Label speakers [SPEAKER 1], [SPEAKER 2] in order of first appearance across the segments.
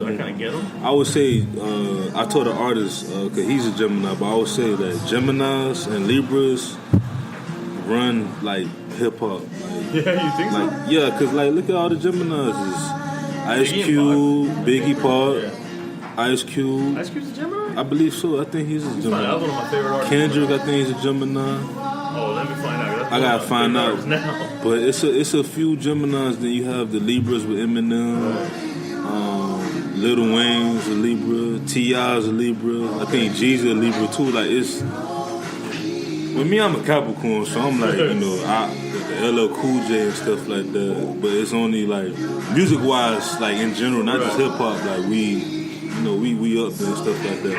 [SPEAKER 1] So I kind of get him.
[SPEAKER 2] I would say, I told the artist, because he's a Gemini, but I would say that Geminis and Libras run like hip hop. Like,
[SPEAKER 1] yeah, you think so?
[SPEAKER 2] Yeah, because look at all the Geminis. It's Ice Cube, Biggie Park, Ice Cube.
[SPEAKER 1] Ice Cube's a Gemini?
[SPEAKER 2] I believe so. I think he's a Gemini.
[SPEAKER 1] That was one of my favorite artists.
[SPEAKER 2] Kendrick, I think he's a Gemini.
[SPEAKER 1] Oh, let me find out.
[SPEAKER 2] I gotta find out
[SPEAKER 1] now.
[SPEAKER 2] But it's a few Geminis. Then you have the Libras with Eminem, Lil Wayne's a Libra, T.I.'s a Libra. I think G's a Libra too. Like it's. With me, I'm a Capricorn, so I'm like, the LL Cool J and stuff like that. But it's only like music wise, like in general, not just hip hop. Like we up there and stuff like that.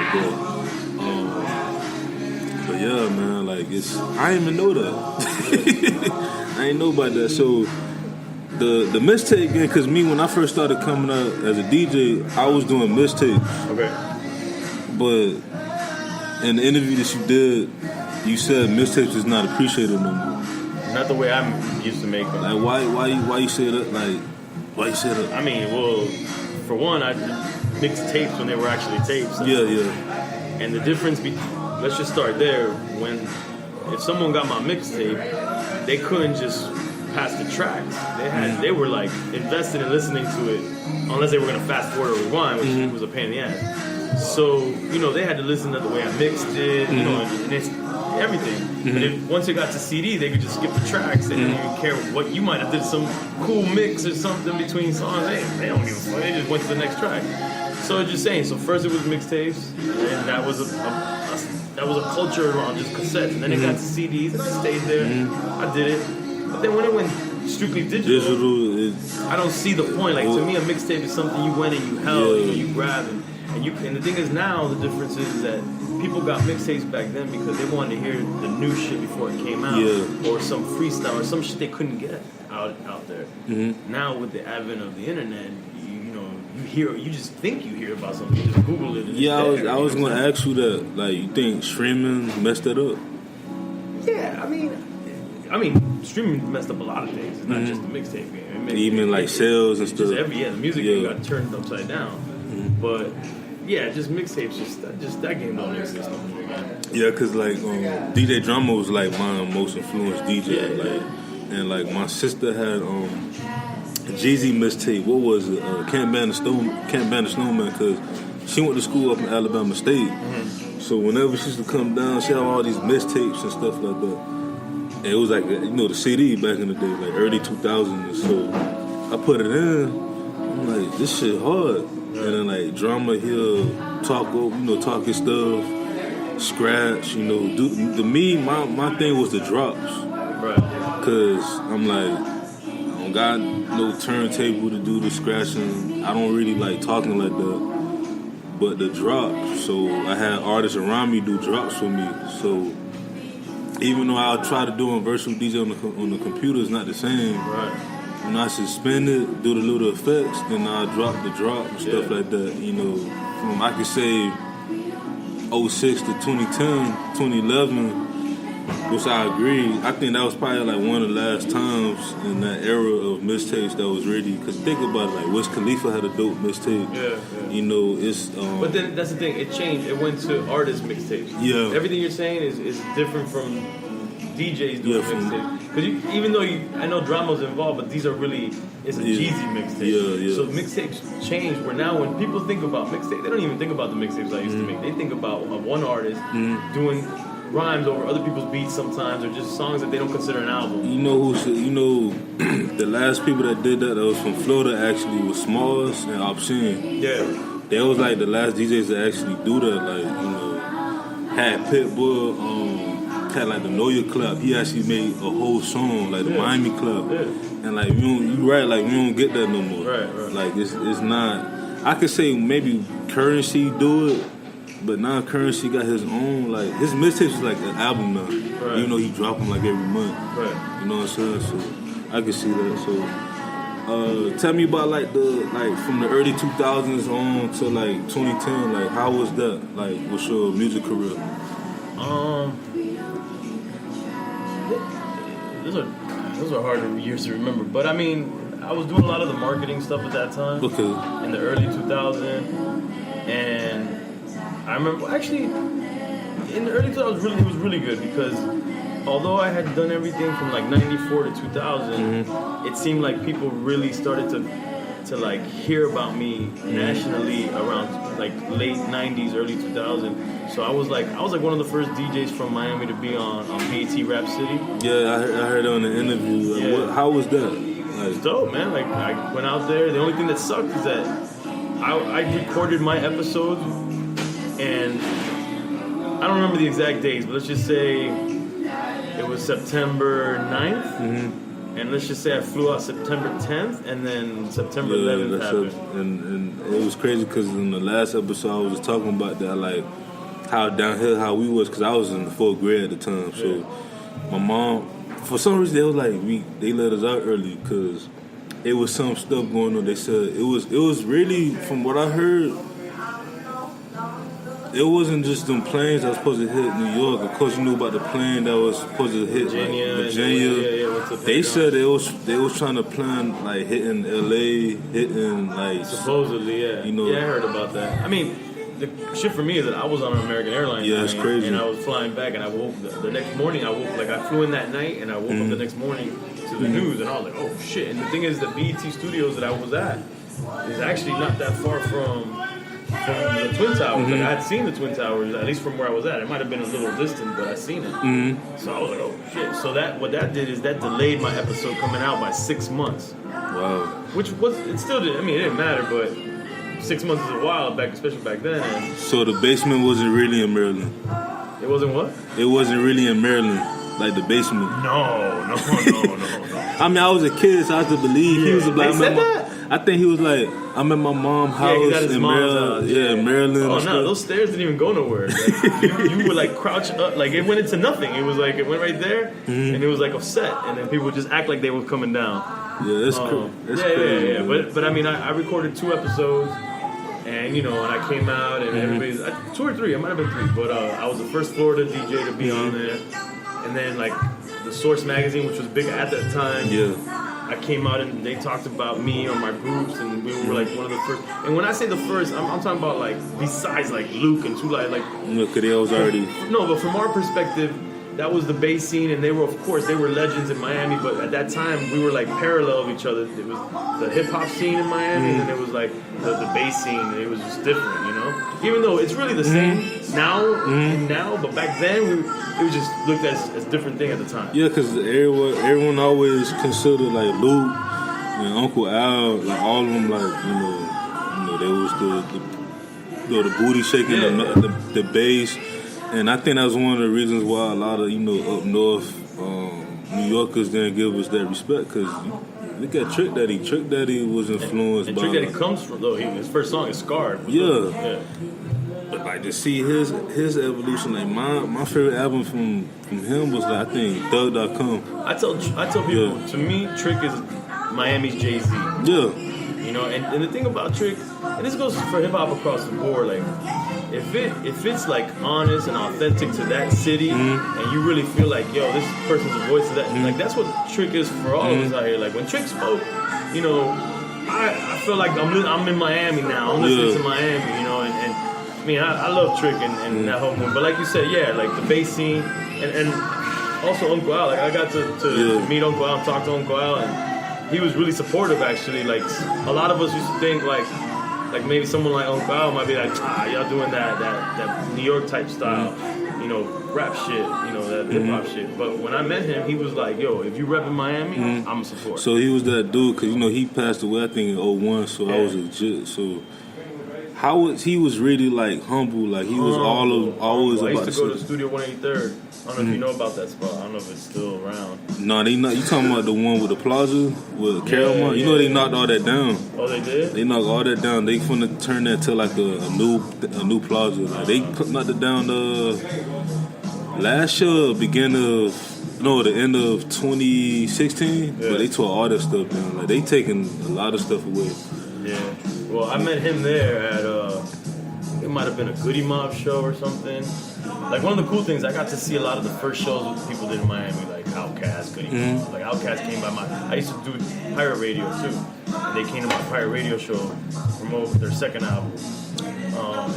[SPEAKER 2] But yeah, man, like it's. I didn't even know that. I didn't know about that. So the mixtape game, because me when I first started coming up as a DJ, I was doing mixtapes.
[SPEAKER 1] Okay.
[SPEAKER 2] But in the interview that you did, you said mixtapes is not appreciated no more.
[SPEAKER 1] Not the way I'm used to make them.
[SPEAKER 2] Like why you say that? Like why you say that?
[SPEAKER 1] I mean, well, for one, I mixed tapes when they were actually tapes.
[SPEAKER 2] Yeah.
[SPEAKER 1] And the difference let's just start there. If someone got my mixtape, they couldn't just pass the tracks. They were like invested in listening to it, unless they were gonna fast forward or rewind, which was a pain in the ass. So they had to listen to the way I mixed it, and it's everything. But once it got to CD, they could just skip the tracks. They didn't even care what you might have did some cool mix or something between songs. They don't even. They just went to the next track. So just saying. So first it was mixtapes, and that was a culture around just cassettes. And then it got to CDs, and I stayed there. I did it. But then when it went strictly digital, I don't see the point. Like to me, a mixtape is something you went and you held, you grabbed, and the thing is now the difference is that people got mixtapes back then because they wanted to hear the new shit before it came out, or some freestyle or some shit they couldn't get out there. Now with the advent of the internet, you just think you hear about something, you just Google it. And
[SPEAKER 2] I was going to ask you that. Like, you think streaming messed that up?
[SPEAKER 1] Yeah, I mean, streaming messed up a lot of things. It's not just the mixtape game.
[SPEAKER 2] Even like sales and stuff.
[SPEAKER 1] The music game got turned upside down. But yeah, just mixtapes, just that game don't exist no more again. Yeah,
[SPEAKER 2] cause like DJ Drama was like my most influenced DJ. And like my sister had Jeezy mixtape. What was it? Can't Ban the Snowman, cause she went to school up in Alabama State. So whenever she used to come down, she had all these mixtapes and stuff like that. And it was like the CD back in the day, like early 2000s. So I put it in. I'm like, this shit hard. And then like Drama, he'll talk his stuff, scratch, my thing was the drops.
[SPEAKER 1] Right.
[SPEAKER 2] Cause I'm like, I don't got no turntable to do the scratching. I don't really like talking like that. But the drops, so I had artists around me do drops for me. So even though I'll try to do a virtual DJ on the computer, it's not the same.
[SPEAKER 1] Right.
[SPEAKER 2] When I suspend it, do the little effects, then I'll drop the drop and stuff like that. From I could say 06 to 2010, 2011, which I agree. I think that was probably like one of the last times in that era of mixtapes that was ready. Because think about it, like Wiz Khalifa had a dope mixtape.
[SPEAKER 1] Yeah.
[SPEAKER 2] It's.
[SPEAKER 1] But then that's the thing. It changed. It went to artist mixtapes.
[SPEAKER 2] Yeah.
[SPEAKER 1] Everything you're saying is different from DJs doing mixtapes. Because even though I know Drama's involved, but these are really it's a Jeezy mixtape.
[SPEAKER 2] Yeah.
[SPEAKER 1] So mixtapes change. Where now when people think about mixtape, they don't even think about the mixtapes I used to make. They think about one artist doing rhymes over other people's beats sometimes, or just songs that they don't consider an album.
[SPEAKER 2] The last people that did that was from Florida actually was Smalls and Obscene.
[SPEAKER 1] Yeah.
[SPEAKER 2] They was like the last DJs that actually do that. Like, had Pitbull, had like the Know Your Club. He actually made a whole song, like the Miami Club. Yeah. And like, you right, like we don't get that no more.
[SPEAKER 1] Right.
[SPEAKER 2] Like it's not, I could say maybe Currency do it, but now Currency got his own, like, his mixtapes is like an album now. Right. Even though he drop them like every month.
[SPEAKER 1] Right.
[SPEAKER 2] You know what I'm saying? So I can see that. So tell me about like from the early 2000s on to like 2010, like how was that? Like what's your music career?
[SPEAKER 1] Those are harder years to remember. But I mean, I was doing a lot of the marketing stuff at that time.
[SPEAKER 2] Okay.
[SPEAKER 1] In the early 2000s, and I remember actually in the early 2000s, it was really good because although I had done everything from like 94 to 2000, it seemed like people really started to like hear about me nationally around like late 90s, early 2000s. So I was like one of the first DJs from Miami to be on BET Rap City.
[SPEAKER 2] Yeah, I heard on the interview.
[SPEAKER 1] Yeah.
[SPEAKER 2] How was that?
[SPEAKER 1] It's dope, man. Like I went out there. The only thing that sucked is that I recorded my episodes, and I don't remember the exact days, but let's just say it was September 9th, and let's just say I flew out September 10th, and then September 11th happened.
[SPEAKER 2] And it was crazy because in the last episode I was just talking about that, like how downhill how we was, because I was in the 4th grade at the time. So my mom, for some reason, they was like they let us out early because it was some stuff going on. They said it was really, from what I heard, it wasn't just them planes that was supposed to hit New York. Of course, you knew about the plane that was supposed to hit Virginia. They said they was trying to plan like hitting LA, hitting like
[SPEAKER 1] supposedly,
[SPEAKER 2] you know.
[SPEAKER 1] Yeah, I heard about that. I mean, the shit for me is that I was on an American Airlines plane,
[SPEAKER 2] it's crazy.
[SPEAKER 1] and I was flying back, and I woke the next morning. I flew in that night, and I woke up the next morning to the news, and I was like, oh shit. And the thing is, the BET studios that I was at is actually not that far from the Twin Towers. Like, I had seen the Twin Towers, at least from where I was at. It might have been a little distant, but I seen it. So I was like, oh shit. So what that did is that delayed my episode coming out by 6 months.
[SPEAKER 2] Wow.
[SPEAKER 1] Which it still did. I mean, it didn't matter, but 6 months is a while back, especially back then. And
[SPEAKER 2] so the basement wasn't really in Maryland.
[SPEAKER 1] it wasn't what?
[SPEAKER 2] It wasn't really in Maryland, like the basement.
[SPEAKER 1] No.
[SPEAKER 2] I mean, I was a kid, so I had to believe he was a black man. I think he was like, I'm at my mom's house in Maryland. Maryland.
[SPEAKER 1] Oh no, those stairs didn't even go nowhere. Like, you would like crouch up, like it went into nothing. It was like it went right there, and it was like a set, and then people would just act like they were coming down.
[SPEAKER 2] Yeah, that's crazy.
[SPEAKER 1] Yeah. But I mean, I recorded 2 episodes, and and I came out, and everybody's 2 or 3. It might have been 3, but I was the first Florida DJ to be on there, and then like the Source magazine, which was big at that time.
[SPEAKER 2] Yeah.
[SPEAKER 1] I came out and they talked about me on my groups, and we were like one of the first. And when I say the first, I'm talking about like besides like Luke and Tulai, like
[SPEAKER 2] Cadell was already.
[SPEAKER 1] No, but from our perspective, that was the bass scene, and they were legends in Miami. But at that time, we were like parallel of each other. It was the hip hop scene in Miami, and it was like the bass scene. And it was just different, Even though it's really the same now, but back then it was just looked at as a different thing at the time.
[SPEAKER 2] Yeah, because everyone always considered like Luke and Uncle Al, like all of them, like they was the booty shaking, the bass. And I think that was one of the reasons why a lot of, up north, New Yorkers didn't give us that respect. Because look at Trick Daddy. Trick Daddy was influenced by...
[SPEAKER 1] Trick Daddy comes from, though, his first song is Scarred.
[SPEAKER 2] Yeah. But like to see his evolution, like my favorite album from him was like, I think Thug.com.
[SPEAKER 1] I tell people, to me, Trick is Miami's Jay-Z.
[SPEAKER 2] Yeah.
[SPEAKER 1] And the thing about Trick, and this goes for hip hop across the board, like if it's like honest and authentic to that city, and you really feel like, yo, this person's a voice to that, like that's what Trick is for all of us out here. Like when Trick spoke, I feel like I'm in Miami now. I'm listening to Miami, and I mean I love Trick and that whole movie. But like you said, like the bass scene and also Uncle Al. Like I got to meet Uncle Al and talk to Uncle Al, and he was really supportive, actually. Like, a lot of us used to think, like maybe someone like Uncle Al might be like, y'all doing that New York type style, rap shit, that hip-hop shit. But when I met him, he was like, yo, if you rep in Miami, I'm a supporter.
[SPEAKER 2] So he was that dude, because, he passed away, I think, in 2001, so I was legit. So he was really, like, humble. Like, he was always
[SPEAKER 1] I
[SPEAKER 2] about
[SPEAKER 1] used to go to Studio 183rd. I don't know if you know about that spot. I don't know if it's still around.
[SPEAKER 2] No, they not. You talking about the one with the plaza with Caramel? They knocked all that down.
[SPEAKER 1] Oh, they did?
[SPEAKER 2] They knocked all that down. They finna turn that to like a new plaza. Like they knocked it down last year, the end of 2016. Yeah. But they tore all that stuff down. Like they taking a lot of stuff away.
[SPEAKER 1] Yeah. Well, I met him there at it might have been a Goody Mob show or something. Like one of the cool things, I got to see a lot of the first shows that people did in Miami. Like Outkast, Goody Mob. Like Outkast came by I used to do pirate radio too. And they came to my pirate radio show, promote their second album.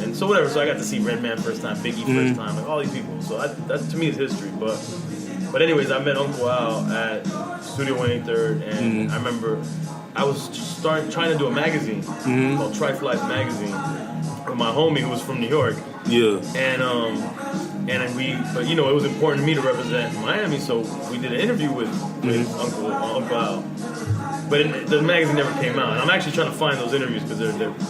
[SPEAKER 1] And so whatever, so I got to see Redman first time, Biggie first time, like all these people. So that to me is history. But anyways, I met Uncle Al at Studio 183rd, and I remember I was trying to do a magazine called Trife Life Magazine with my homie who was from New York.
[SPEAKER 2] Yeah.
[SPEAKER 1] But you know, it was important to me to represent Miami, so we did an interview with Uncle Al. But the magazine never came out. And I'm actually trying to find those interviews because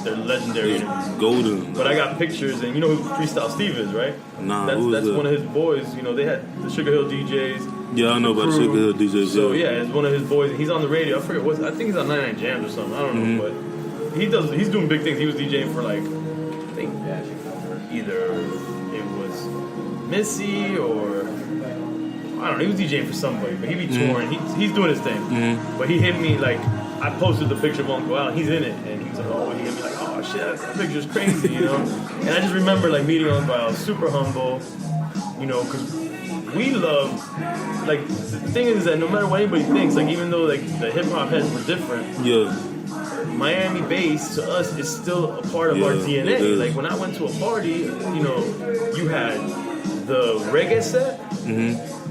[SPEAKER 1] they're legendary interviews.
[SPEAKER 2] Golden.
[SPEAKER 1] But I got pictures, and you know who Freestyle Steve is, right?
[SPEAKER 2] Nah,
[SPEAKER 1] that's one of his boys. You know, they had the Sugar Hill DJs.
[SPEAKER 2] Yeah, I know about Sugar Hill DJs.
[SPEAKER 1] So yeah, it's one of his boys. He's on the radio. I forget what. I think he's on 99 Jams or something. I don't know, but he's doing big things. He was DJing for like, I think either it was Missy or I don't know. He was DJing for somebody, but he be touring. He's doing his thing. But he hit me like I posted the picture of Uncle Al. He's in it, and he was like, "Oh," he hit me like, "Oh shit, that picture's crazy," you know. And I just remember like meeting Uncle Al, super humble, you know, because we love like the thing is that no matter what anybody thinks, like even though like the hip hop heads were different, Miami bass to us is still a part of our DNA. Like when I went to a party, you know, you had the reggae set.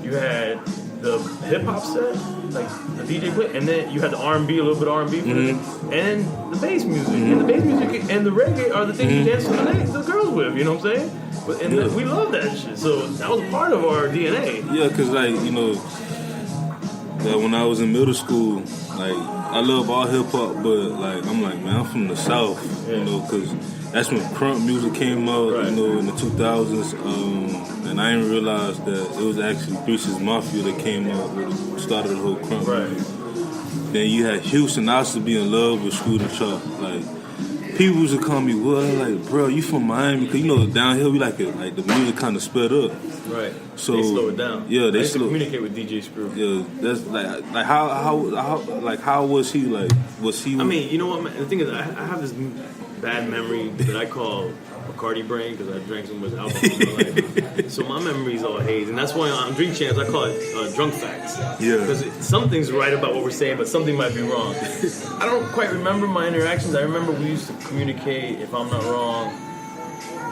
[SPEAKER 1] You had the hip hop set, like the DJ play, and then you had the R&B, a little bit of R&B, and the bass music. And the bass music and the reggae are the things you dance to the girls with. You know what I'm saying? And we love that shit. So that was part of our DNA.
[SPEAKER 2] Yeah, cause like you know, that when I was in middle school, like I love all hip hop, but like I'm like, man, I'm from the South, you know, cause that's when crunk music came out, you know, in the 2000s. And I didn't realize that it was actually Grease's Mafia that came out with started the whole crunk music. Then you had Houston. I used to be in love with Scooter Chalk. Like people used to call me, "Well, like, bro, you from Miami?" Because you know down here we like it, like the music kind of sped up.
[SPEAKER 1] Right.
[SPEAKER 2] So
[SPEAKER 1] they slow it down.
[SPEAKER 2] Yeah, they
[SPEAKER 1] I used to communicate with DJ Screw.
[SPEAKER 2] Yeah, that's like how was he like? Was he?
[SPEAKER 1] I mean, you know what? Man? The thing is, I have this bad memory that I call Bacardi brain because I drank so much alcohol in my life. So my memory's all haze, and that's why on Drink Champs I call it drunk facts. Yeah. Because something's right about what we're saying, but something might be wrong. I don't quite remember my interactions. I remember we used to communicate, if I'm not wrong.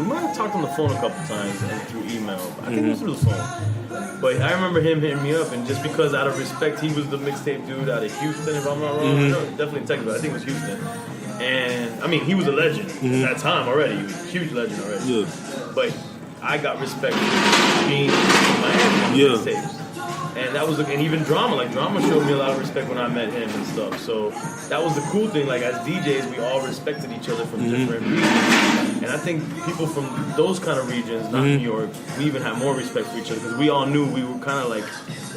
[SPEAKER 1] We might have talked on the phone a couple times and through email. I think it was through the phone. But I remember him hitting me up, and just because out of respect, he was the mixtape dude out of Houston, if I'm not wrong. Definitely Texas, but I think it was Houston. And I mean, he was a legend at that time already. He was a huge legend already. Yeah. But I got respect for being in Miami on mixtapes. And that was, and even Drama, like Drama showed me a lot of respect when I met him and stuff. So that was the cool thing. Like as DJs, we all respected each other from different regions. And I think people from those kind of regions, not New York, we even had more respect for each other because we all knew we were kind of like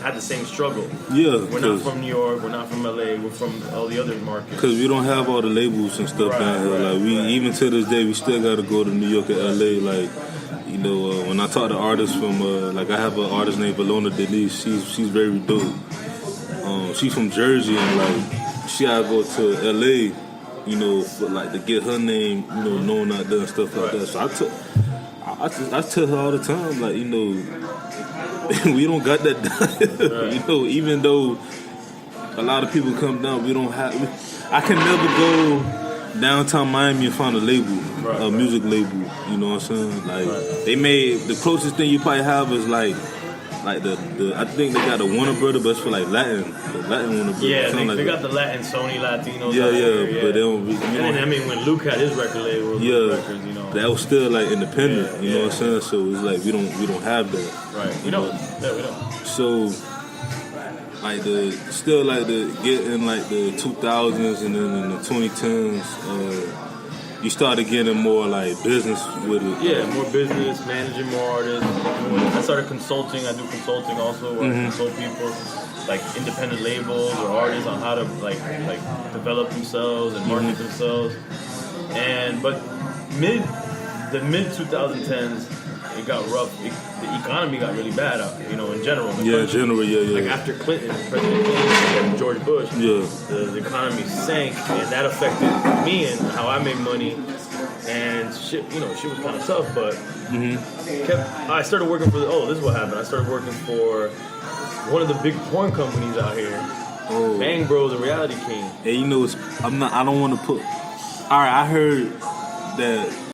[SPEAKER 1] had the same struggle. Yeah, we're not from New York, we're not from LA, we're from all the other markets.
[SPEAKER 2] Because we don't have all the labels and stuff down here. Like we even to this day, we still got to go to New York and LA. Like. You know, when I talk to artists from, like I have an artist named Valona Denise, she's very dope. She's from Jersey and like, she gotta go to LA, you know, for, like to get her name, you know, known out there and stuff like that. So I tell her all the time, like, you know, we don't got that done. You know, even though a lot of people come down, we don't have, I can never go downtown Miami and find a label, a music label, you know what I'm saying? Like they made the closest thing you probably have is like the I think they got a Warner Brother, but it's for like Latin Warner Brother.
[SPEAKER 1] Yeah, they
[SPEAKER 2] like
[SPEAKER 1] got the Latin Sony Latinos.
[SPEAKER 2] Yeah, but they don't.
[SPEAKER 1] And I mean, when Luke had his record label, records, you know,
[SPEAKER 2] that was still like independent. You know what I'm saying? So it's like we don't have that.
[SPEAKER 1] Right. We don't.
[SPEAKER 2] So. Like get in like the 2000s and then in the 2010s, you started getting more like business with it.
[SPEAKER 1] Yeah, more business, managing more artists. I started consulting. I do consulting also, where I consult people, like independent labels or artists on how to like develop themselves and market themselves. But the mid 2010s. It got rough. The economy got really bad, you know, in general. Like after Clinton, President Clinton, and George Bush, the economy sank, and that affected me and how I made money. And shit, you know, shit was kind of tough, but I started working for. This is what happened. I started working for one of the big porn companies out here.
[SPEAKER 2] Oh.
[SPEAKER 1] Bang Bro, the Reality King.
[SPEAKER 2] Hey, you know, I don't want to put. All right, I heard that